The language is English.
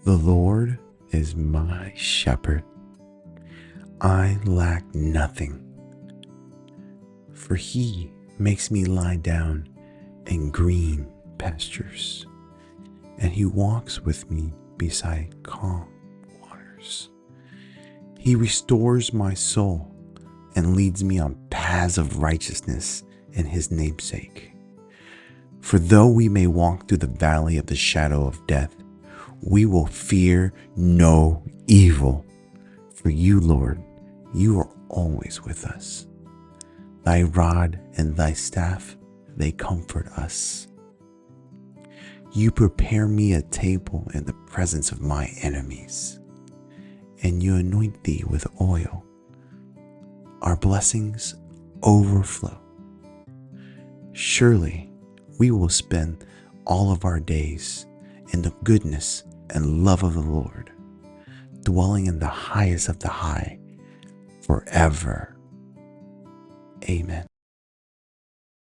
The Lord is my shepherd. I lack nothing. For he makes me lie down in green pastures, and he walks with me beside calm waters. He restores my soul and leads me on paths of righteousness in his namesake. For though we may walk through the valley of the shadow of death, we will fear no evil. For you, Lord, you are always with us. Thy rod and thy staff, they comfort us. You prepare me a table in the presence of my enemies, and you anoint thee with oil. Our blessings overflow. Surely we will spend all of our days in the goodness and love of the Lord, dwelling in the highest of the high forever. Amen.